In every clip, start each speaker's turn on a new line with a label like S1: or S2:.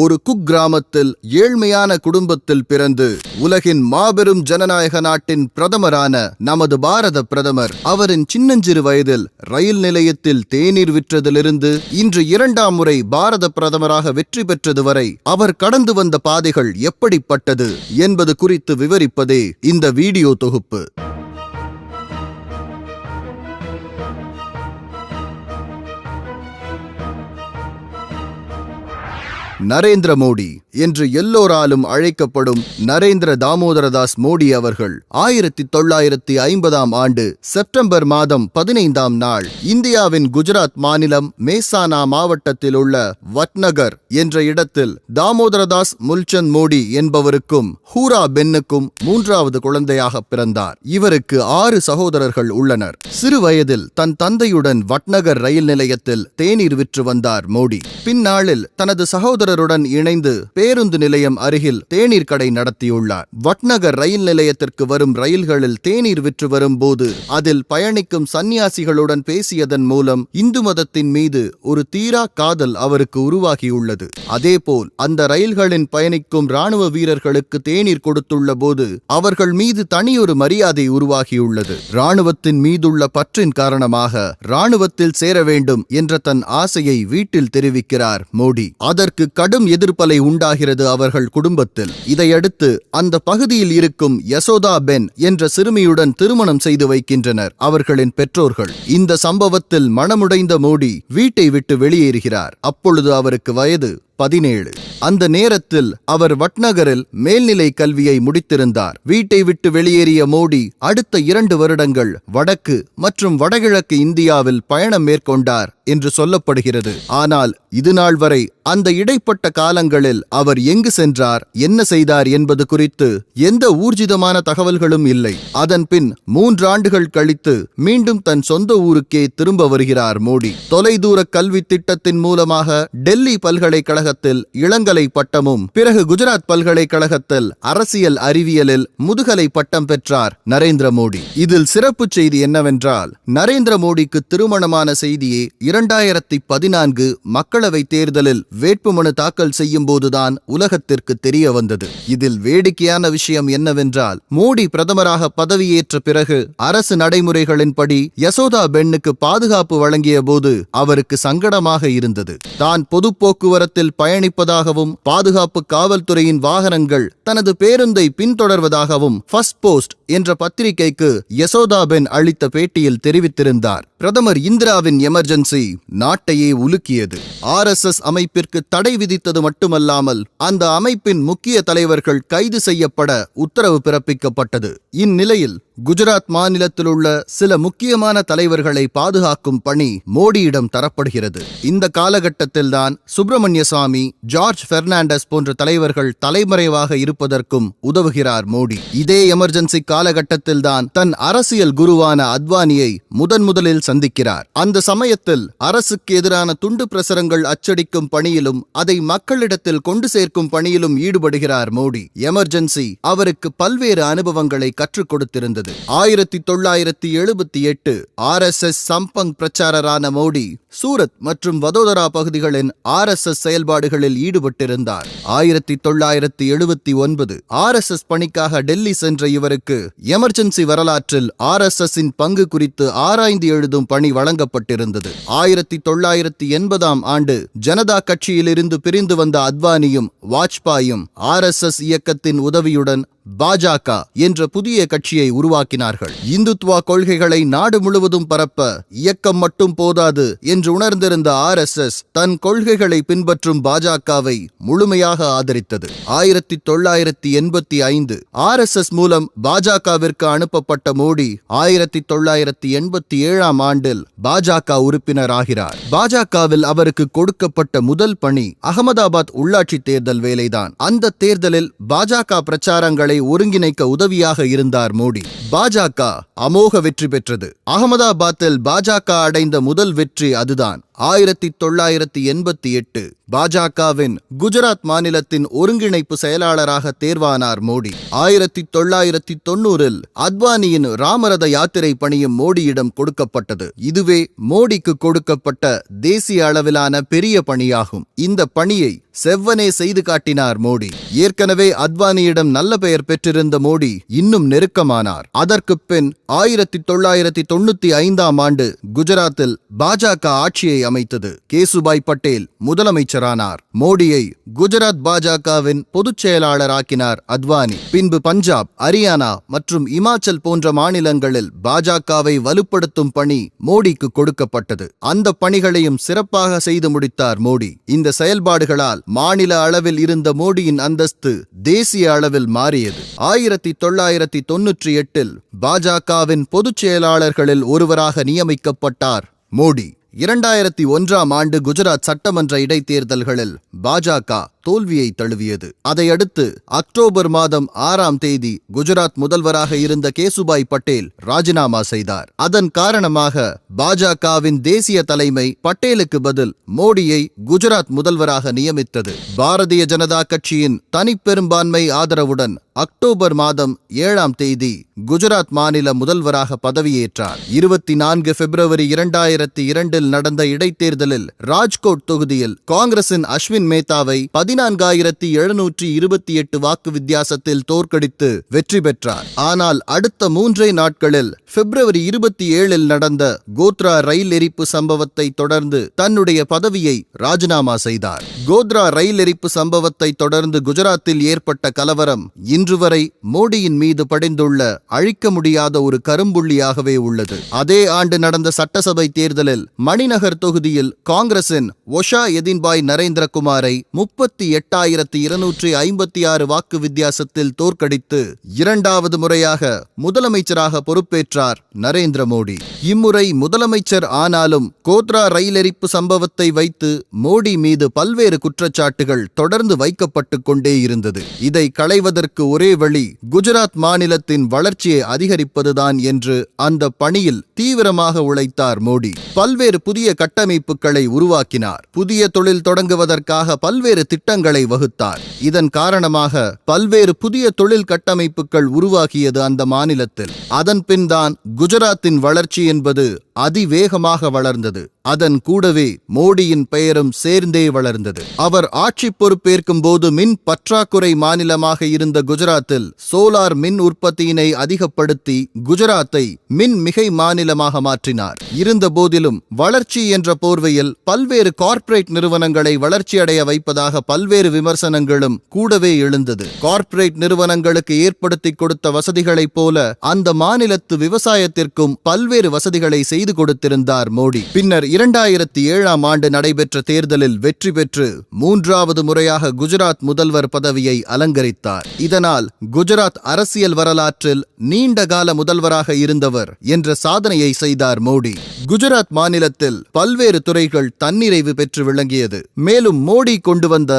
S1: ஒரு குக்கிராமத்தில் ஏழ்மையான குடும்பத்தில் பிறந்து உலகின் மாபெரும் ஜனநாயக நாட்டின் பிரதமரான நமது பாரத பிரதமர் அவரின் சின்னஞ்சிறு வயதில் ரயில் நிலையத்தில் தேநீர் விற்றதிலிருந்து இன்று 2ஆம் முறை பாரத பிரதமராக வெற்றி பெற்றது வரை அவர் கடந்து வந்த பாதைகள் எப்படிப்பட்டது என்பது குறித்து விவரிப்பதே இந்த வீடியோ தொகுப்பு. நரேந்திர மோடி என்று எல்லோராலும் அழைக்கப்படும் நரேந்திர தாமோதரதாஸ் மோடி அவர்கள் 1950ஆம் ஆண்டு செப்டம்பர் மாதம் 15ஆம் நாள் இந்தியாவின் குஜராத் மாநிலம் மேசானா மாவட்டத்தில் உள்ள வட்நகர் என்ற இடத்தில் தாமோதரதாஸ் முல்சந்த் மோடி என்பவருக்கும் ஹூரா பென்னுக்கும் 3வது குழந்தையாக பிறந்தார். இவருக்கு 6 சகோதரர்கள் உள்ளனர். சிறு வயதில் தன் தந்தையுடன் வட்நகர் ரயில் நிலையத்தில் தேநீர் விற்று வந்தார் மோடி. பின்னாளில் தனது சகோதரருடன் இணைந்து பேருந்து நிலையம் அருகில் தேநீர் கடை நடத்தியுள்ளார். வட்நகர் ரயில் நிலையத்திற்கு வரும் ரயில்களில் தேநீர் விற்று வரும்போது அதில் பயணிக்கும் சன்னியாசிகளுடன் பேசியதன் மூலம் இந்து மதத்தின் மீது ஒரு தீரா காதல் அவருக்கு உருவாகியுள்ளது. அதேபோல் அந்த ரயில்களின் பயணிக்கும் ராணுவ வீரர்களுக்கு தேநீர் கொடுத்துள்ள போது அவர்கள் மீது தனியொரு மரியாதை உருவாகியுள்ளது. ராணுவத்தின் மீதுள்ள பற்றின் காரணமாக ராணுவத்தில் சேர வேண்டும் என்ற தன் ஆசையை வீட்டில் தெரிவிக்கிறார் மோடி. அதற்கு கடும் எதிர்ப்பலை உண்டாகிறது அவர்கள் குடும்பத்தில். இதையடுத்து அந்த பகுதியில் இருக்கும் யசோதா பென் என்ற சிறுமியுடன் திருமணம் செய்து வைக்கின்றனர் அவர்களின் பெற்றோர்கள். இந்த சம்பவத்தில் மனமுடைந்த மோடி வீட்டை விட்டு வெளியேறுகிறார். அப்பொழுது அவருக்கு வயது 17. அந்த நேரத்தில் அவர் வட்நகரில் மேல்நிலை கல்வியை முடித்திருந்தார். வீட்டை விட்டு வெளியேறிய மோடி அடுத்த 2 வருடங்கள் வடக்கு மற்றும் வடகிழக்கு இந்தியாவில் பயணம் மேற்கொண்டார் என்று சொல்லப்படுகிறது. ஆனால் இதுநாள் வரை அந்த இடைப்பட்ட காலங்களில் அவர் எங்கு சென்றார், என்ன செய்தார் என்பது குறித்து எந்த ஊர்ஜிதமான தகவல்களும் இல்லை. அதன் பின் 3 ஆண்டுகள் கழித்து மீண்டும் தன் சொந்த ஊருக்கே திரும்ப வருகிறார் மோடி. தொலைதூர கல்வி திட்டத்தின் மூலமாக டெல்லி பல்கலைக்கழக இளங்கலை பட்டமும் பிறகு குஜராத் பல்கலைக்கழகத்தில் அரசியல் அறிவியலில் முதுகலை பட்டம் பெற்றார் நரேந்திர மோடி. இதில் சிறப்பு செய்தி என்னவென்றால் நரேந்திர மோடிக்கு திருமணமான செய்தியே 2014 மக்களவை தேர்தலில் வேட்புமனு தாக்கல் செய்யும் போதுதான் உலகத்திற்கு தெரிய வந்தது. இதில் வேடிக்கையான விஷயம் என்னவென்றால் மோடி பிரதமராக பதவியேற்ற பிறகு அரசு நடைமுறைகளின்படி யசோதா பென்னுக்கு பாதுகாப்பு வழங்கிய போது அவருக்கு சங்கடமாக இருந்தது. தான் பொது போக்குவரத்தில் பயணிப்பதாகவும் பாதுகாப்பு காவல்துறையின் வாகனங்கள் தனது பேருந்தை பின்தொடர்வதாகவும் ஃபர்ஸ்ட் போஸ்ட் என்ற பத்திரிகைக்கு யசோதா பென் அளித்த பேட்டியில் தெரிவித்திருந்தார். பிரதமர் இந்திராவின் எமர்ஜென்சி நாட்டையே உலுக்கியது. RSS அமைப்பிற்கு தடை விதித்தது மட்டுமல்லாமல் அந்த அமைப்பின் முக்கிய தலைவர்கள் கைது செய்யப்பட உத்தரவு பிறப்பிக்கப்பட்டது. இந்நிலையில் குஜராத் மாநிலத்தில் உள்ள சில முக்கியமான தலைவர்களை பாதுகாக்கும் பணி மோடியிடம் தரப்படுகிறது. இந்த காலகட்டத்தில்தான் சுப்பிரமணிய சாமி, ஜார்ஜ் பெர்னாண்டஸ் போன்ற தலைவர்கள் தலைமறைவாக இருப்பதற்கும் உதவுகிறார் மோடி. இதே எமர்ஜென்சி காலகட்டத்தில்தான் தன் அரசியல் குருவான அத்வானியை முதலில் சந்திக்கிறார். அந்த சமயத்தில் அரசுக்கு எதிரான துண்டு பிரசுரங்கள் அச்சடிக்கும் பணியிலும் அதை மக்களிடத்தில் கொண்டு சேர்க்கும் பணியிலும் ஈடுபடுகிறார் மோடி. எமர்ஜென்சி அவருக்கு பல்வேறு அனுபவங்களை கற்றுக் கொடுத்திருந்தது. 1978 RSS சம்பங் பிரச்சாரரான மோடி சூரத் மற்றும் வதோதரா பகுதிகளின் RSS செயல்பாடுகளில் ஈடுபட்டிருந்தார். 1979 RSS பணிக்காக டெல்லி சென்ற இவருக்கு எமர்ஜென்சி வரலாற்றில் RSSஇன் பங்கு குறித்து ஆராய்ந்து எழுதும் பணி வழங்கப்பட்டிருந்தது. 1980ஆம் ஆண்டு ஜனதா கட்சியிலிருந்து பிரிந்து வந்த அத்வானியும் வாஜ்பாயும் RSS இயக்கத்தின் உதவியுடன் பாஜக என்ற புதிய கட்சியை உருவாக்கினார்கள். இந்துத்வா கொள்கைகளை நாடு முழுவதும் பரப்ப இயக்கம் மட்டும் போதாது என்று உணர்ந்திருந்த RSS தன் கொள்கைகளை பின்பற்றும் பாஜகவை முழுமையாக ஆதரித்தது. 1985 RSS மூலம் பாஜகவிற்கு அனுப்பப்பட்ட மோடி 1987ஆம் ஆண்டில் பாஜக உறுப்பினர் ஆகிறார். பாஜகவில் அவருக்கு கொடுக்கப்பட்ட முதல் பணி அகமதாபாத் உள்ளாட்சி தேர்தல் வேலைதான். அந்த தேர்தலில் பாஜக பிரச்சாரங்களை ஒருங்கிணைக்க உதவியாக இருந்தார் மோடி. பாஜக அமோக வெற்றி பெற்றது. அகமதாபாத்தில் பாஜக அடைந்த முதல் வெற்றி அதுதான். 1988 பாஜகவின் குஜராத் மாநிலத்தின் ஒருங்கிணைப்பு செயலாளராக தேர்வானார் மோடி. 1990 அத்வானியின் ராமரத யாத்திரை பணியும் மோடியிடம் கொடுக்கப்பட்டது. இதுவே மோடிக்கு கொடுக்கப்பட்ட தேசிய அளவிலான பெரிய பணியாகும். இந்த பணியை செவ்வனே செய்து காட்டினார் மோடி. ஏற்கனவே அத்வானியிடம் நல்ல பெயர் பெற்றிருந்த மோடி இன்னும் நெருக்கமானார். அதற்கு பின் 1995 குஜராத்தில் பாஜக ஆட்சியை அமைத்தது. கேசுபாய் பட்டேல் முதலமைச்சரானார். மோடியை குஜராத் பாஜகவின் பொதுச் செயலாளராக்கினார் அத்வானி. பின்பு பஞ்சாப், ஹரியானா மற்றும் இமாச்சல் போன்ற மாநிலங்களில் பாஜகவை வலுப்படுத்தும் பணி மோடிக்கு கொடுக்கப்பட்டது. அந்த பணிகளையும் சிறப்பாக செய்து முடித்தார் மோடி. இந்த செயல்பாடுகளால் மாநில அளவில் இருந்த மோடியின் அந்தஸ்து தேசிய அளவில் மாறியது. 1998 பாஜகவின் பொதுச் செயலாளர்களில் ஒருவராக நியமிக்கப்பட்டார் மோடி. 2001 குஜராத் சட்டமன்ற இடைத்தேர்தல்களில் பாஜக தோல்வியை தழுவியது. அதையடுத்து அக்டோபர் 6 குஜராத் முதல்வராக இருந்த கேசுபாய் பட்டேல் ராஜினாமா செய்தார். அதன் காரணமாக பாஜகவின் தேசிய தலைமை பட்டேலுக்கு பதில் மோடியை குஜராத் முதல்வராக நியமித்தது. பாரதிய ஜனதா கட்சியின் தனிப்பெரும்பான்மை ஆதரவுடன் அக்டோபர் 7 குஜராத் மாநில முதல்வராக பதவியேற்றார். 24 பிப்ரவரி 2002 நடந்த இடைத்தேர்தலில் ராஜ்கோட் தொகுதியில் காங்கிரசின் அஸ்வின் மேத்தாவை 14,728 வாக்கு வித்தியாசத்தில் தோற்கடித்து வெற்றி பெற்றார். ஆனால் அடுத்த 3 நாட்களில் பிப்ரவரி 27 நடந்த கோத்ரா ரயில் எரிப்பு சம்பவத்தை தொடர்ந்து தன்னுடைய பதவியை ராஜினாமா செய்தார். கோத்ரா ரயில் எரிப்பு சம்பவத்தை தொடர்ந்து குஜராத்தில் ஏற்பட்ட கலவரம் இன்று வரை மோடியின் மீது படிந்துள்ள அழிக்க முடியாத ஒரு கரும்புள்ளியாகவே உள்ளது. அதே ஆண்டு நடந்த சட்டசபை தேர்தலில் மணிநகர் தொகுதியில் காங்கிரசின் ஒஷா எதின்பாய் நரேந்திரகுமாரை 38,256 வாக்கு வித்தியாசத்தில் தோற்கடித்து இரண்டாவது முறையாக முதலமைச்சராக பொறுப்பேற்றார் நரேந்திர மோடி. இம்முறை முதலமைச்சர் ஆனாலும் கோத்ரா ரயில் எரிப்பு சம்பவத்தை வைத்து மோடி மீது பல்வேறு குற்றச்சாட்டுகள் தொடர்ந்து வைக்கப்பட்டுக் கொண்டே இருந்தது. இதை களைவதற்கு ஒரே வழி குஜராத் மாநிலத்தின் வளர்ச்சியை அதிகரிப்பதுதான் என்று அந்த பணியில் தீவிரமாக உழைத்தார் மோடி. பல்வேறு புதிய கட்டமைப்புகளை உருவாக்கினார். புதிய தொழில் தொடங்குவதற்காக பல்வேறு திட்டங்களை வகுத்தார். இதன் காரணமாக பல்வேறு புதிய தொழில் கட்டமைப்புகள் உருவாகியது அந்த மாநிலத்தில். அதன் பின் தான் குஜராத்தின் வளர்ச்சி என்பது அதிவேகமாக வளர்ந்தது. அதன் கூடவே மோடியின் பெயரும் சேர்ந்தே வளர்ந்தது. அவர் ஆட்சி பொறுப்பேற்கும் போது மின் பற்றாக்குறை மாநிலமாக இருந்த குஜராத்தில் சோலார் மின் உற்பத்தியினை அதிகப்படுத்தி குஜராத்தை மின் மிகை மாநிலமாக மாற்றினார். இருந்த போதிலும் வளர்ச்சி என்ற போர்வையில் பல்வேறு கார்ப்பரேட் நிறுவனங்களை வளர்ச்சியடைய வைப்பதாக பல்வேறு விமர்சனங்களும் கூடவே எழுந்தது. கார்ப்பரேட் நிறுவனங்களுக்கு ஏற்படுத்தி கொடுத்த வசதிகளைப் போல அந்த மாநிலத்து விவசாயத்திற்கும் பல்வேறு வசதிகளை செய்து கொடுத்திருந்தார் மோடி. பின்னர் 2007 நடைபெற்ற தேர்தலில் வெற்றி பெற்று 3வது முறையாக குஜராத் முதல்வர் பதவியை அலங்கரித்தார். இதனால் குஜராத் அரசியல் வரலாற்றில் நீண்டகால முதல்வராக இருந்தவர் என்ற சாதனையை செய்தார் மோடி. குஜராத் மாநிலத்தில் பல்வேறு துறைகள் தன்னிறைவு பெற்று விளங்கியது. மேலும் மோடி கொண்டு வந்த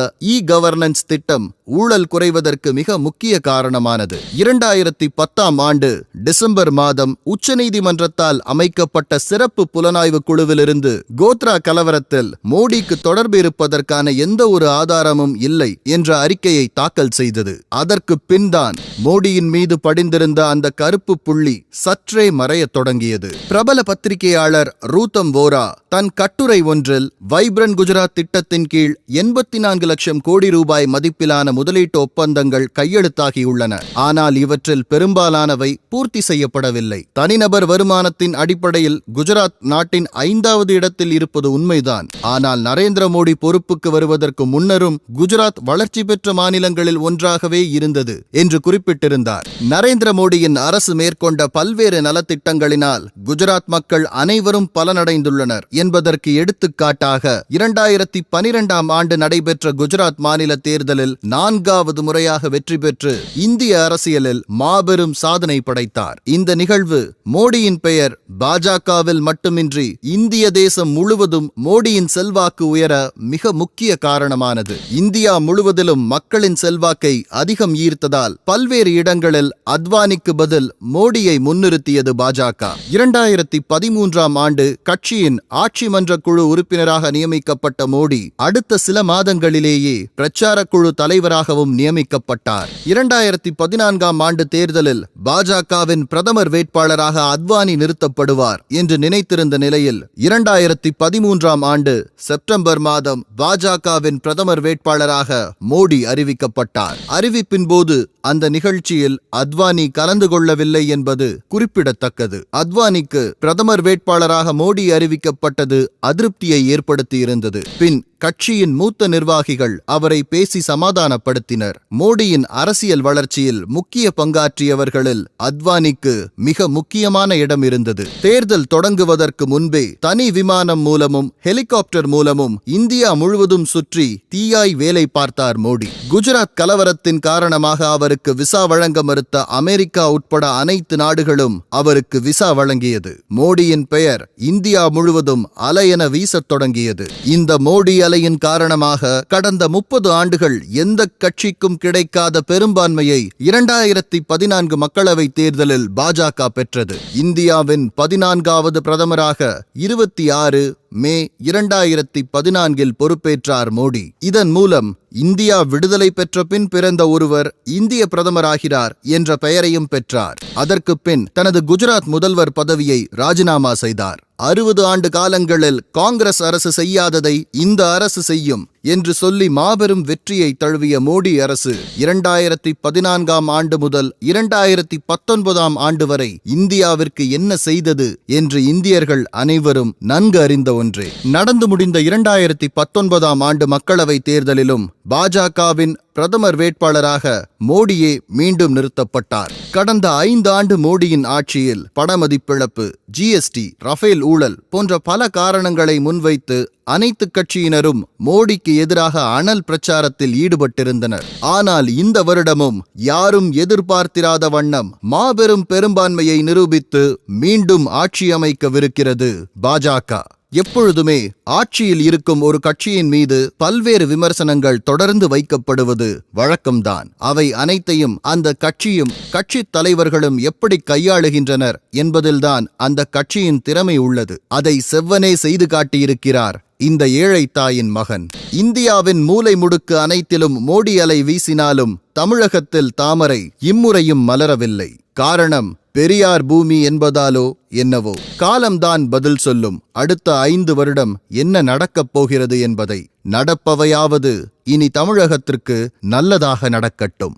S1: கவர்னன்ஸ் திட்டம் ஊழல் குறைவதற்கு மிக முக்கிய காரணமானது. 2010 டிசம்பர் மாதம் உச்சநீதிமன்றத்தால் அமைக்கப்பட்ட சிறப்பு புலனாய்வு குழுவிலிருந்து கோத்ரா கலவரத்தில் மோடிக்கு தொடர்பு இருப்பதற்கான எந்த ஒரு ஆதாரமும் இல்லை என்ற அறிக்கையை தாக்கல் செய்தது. அதற்கு பின்தான் மோடியின் மீது படிந்திருந்த அந்த கருப்பு புள்ளி சற்றே மறையத் தொடங்கியது. பிரபல பத்திரிகையாளர் ரூத்தம் வோரா தன் கட்டுரை ஒன்றில் வைப்ரண்ட் குஜராத் திட்டத்தின் கீழ் 84 லட்சம் கோடி ரூபாய் மதிப்பிலான முதலீட்டு ஒப்பந்தங்கள் கையெழுத்தாகியுள்ளன. ஆனால் இவற்றில் பெரும்பாலானவை பூர்த்தி செய்யப்படவில்லை. தனிநபர் வருமானத்தின் அடிப்படையில் குஜராத் நாட்டின் 5வது இடத்தில் இருப்பது உண்மைதான். ஆனால் நரேந்திர மோடி பொறுப்புக்கு வருவதற்கு முன்னரும் குஜராத் வளர்ச்சி பெற்ற மாநிலங்களில் ஒன்றாகவே இருந்தது என்று குறிப்பிட்டிருந்தார். நரேந்திர மோடியின் அரசு மேற்கொண்ட பல்வேறு நலத்திட்டங்களினால் குஜராத் மக்கள் அனைவரும் பலனடைந்துள்ளனர் என்பதற்கு எடுத்துக்காட்டாக 2012 நடைபெற்ற குஜராத் மாநில தேர்தலில் 4வது முறையாக வெற்றி பெற்று இந்திய அரசியலில் மாபெரும் சாதனை படைத்தார். இந்த நிகழ்வு மோடியின் பெயர் பாஜக பாஜகவில் மட்டுமின்றி இந்திய தேசம் முழுவதும் மோடியின் செல்வாக்கு உயர மிக முக்கிய காரணமானது. இந்தியா முழுவதிலும் மக்களின் செல்வாக்கை அதிகம் ஈர்த்ததால் பல்வேறு இடங்களில் அத்வானிக்கு பதில் மோடியை முன்னிறுத்தியது பாஜக. 2013ஆம் ஆண்டு கட்சியின் ஆட்சி மன்ற குழு உறுப்பினராக நியமிக்கப்பட்ட மோடி அடுத்த சில மாதங்களிலேயே பிரச்சார குழு தலைவராகவும் நியமிக்கப்பட்டார். 2014ஆம் ஆண்டு தேர்தலில் பாஜகவின் பிரதமர் வேட்பாளராக அத்வானி நிறுத்தப்படுவார் என்று நினைத்திருந்த நிலையில் 2013ஆம் ஆண்டு செப்டம்பர் மாதம் பாஜகவின் பிரதமர் வேட்பாளராக மோடி அறிவிக்கப்பட்டார். அறிவிப்பின் போது அந்த நிகழ்ச்சியில் அத்வானி கலந்து கொள்ளவில்லை என்பது குறிப்பிடத்தக்கது. அத்வானிக்கு பிரதமர் வேட்பாளராக மோடி அறிவிக்கப்பட்டது அதிருப்தியை ஏற்படுத்தியிருந்தது. பின் கட்சியின் மூத்த நிர்வாகிகள் அவரை பேசி சமாதானப்படுத்தினர். மோடியின் அரசியல் வளர்ச்சியில் முக்கிய பங்காற்றியவர்களில் அத்வானிக்கு மிக முக்கியமான இடம் இருந்தது. தேர்தல் தொடங்குவதற்கு முன்பே தனி விமானம் மூலமும் ஹெலிகாப்டர் மூலமும் இந்தியா முழுவதும் சுற்றி தீயாய் வேலை பார்த்தார் மோடி. குஜராத் கலவரத்தின் காரணமாக அவருக்கு விசா வழங்க மறுத்த அமெரிக்கா உட்பட அனைத்து நாடுகளும் அவருக்கு விசா வழங்கியது. மோடியின் பெயர் இந்தியா முழுவதும் அலையென வீசத் தொடங்கியது. இந்த மோடி அலையின் காரணமாக கடந்த 30 ஆண்டுகள் எந்த கட்சிக்கும் கிடைக்காத பெரும்பான்மையை 2014 மக்களவை தேர்தலில் பாஜக பெற்றது. இந்தியாவின் 14வது பிரதமராக 26 மே 2014இல் பொறுப்பேற்றார் மோடி. இதன் மூலம் இந்தியா விடுதலை பெற்ற பின் பிறந்த ஒருவர் இந்திய பிரதமராகிறார் என்ற பெயரையும் பெற்றார். அதற்கு பின் தனது குஜராத் முதல்வர் பதவியை ராஜினாமா செய்தார். 60 ஆண்டு காலங்களில் காங்கிரஸ் அரசு செய்யாததை இந்த அரசு செய்யும் என்று சொல்லி மாபெரும் வெற்றியை தழுவிய மோடி அரசு 2014ஆம் ஆண்டு முதல் 2019ஆம் ஆண்டு வரை இந்தியாவிற்கு என்ன செய்தது என்று இந்தியர்கள் அனைவரும் நன்கு அறிந்த ஒன்றே. நடந்து முடிந்த 2019ஆம் ஆண்டு மக்களவை தேர்தலிலும் பாஜகவின் பிரதமர் வேட்பாளராக மோடியே மீண்டும் நிறுத்தப்பட்டார். கடந்த 5 ஆண்டு மோடியின் ஆட்சியில் பணமதிப்பிழப்பு, ஜிஎஸ்டி, ரஃபேல் ஊழல் போன்ற பல காரணங்களை முன்வைத்து அனைத்து கட்சியினரும் மோடிக்கு எதிராக அனல் பிரச்சாரத்தில் ஈடுபட்டிருந்தனர். ஆனால் இந்த வருடமும் யாரும் எதிர்பார்த்திராத வண்ணம் மாபெரும் பெரும்பான்மையை நிரூபித்து மீண்டும் ஆட்சி அமைக்கவிருக்கிறது பாஜக. எப்பொழுதுமே ஆட்சியில் இருக்கும் ஒரு கட்சியின் மீது பல்வேறு விமர்சனங்கள் தொடர்ந்து வைக்கப்படுவது வழக்கம்தான். அவை அனைத்தையும் அந்த கட்சியும் கட்சித் தலைவர்களும் எப்படி கையாளுகின்றனர் என்பதில்தான் அந்த கட்சியின் திறமை உள்ளது. அதை செவ்வனே செய்து காட்டியிருக்கிறார் இந்த ஏழை தாயின் மகன். இந்தியாவின் மூலை முடுக்கு அனைத்திலும் மோடி அலை வீசினாலும் தமிழகத்தில் தாமரை இம்முறையும் மலரவில்லை. காரணம் பெரியார் பூமி என்பதாலோ என்னவோ. காலம்தான் பதில் சொல்லும். அடுத்த 5 வருடம் என்ன நடக்கப் போகிறது என்பதை. நடப்பவையாவது இனி தமிழகத்திற்கு நல்லதாக நடக்கட்டும்.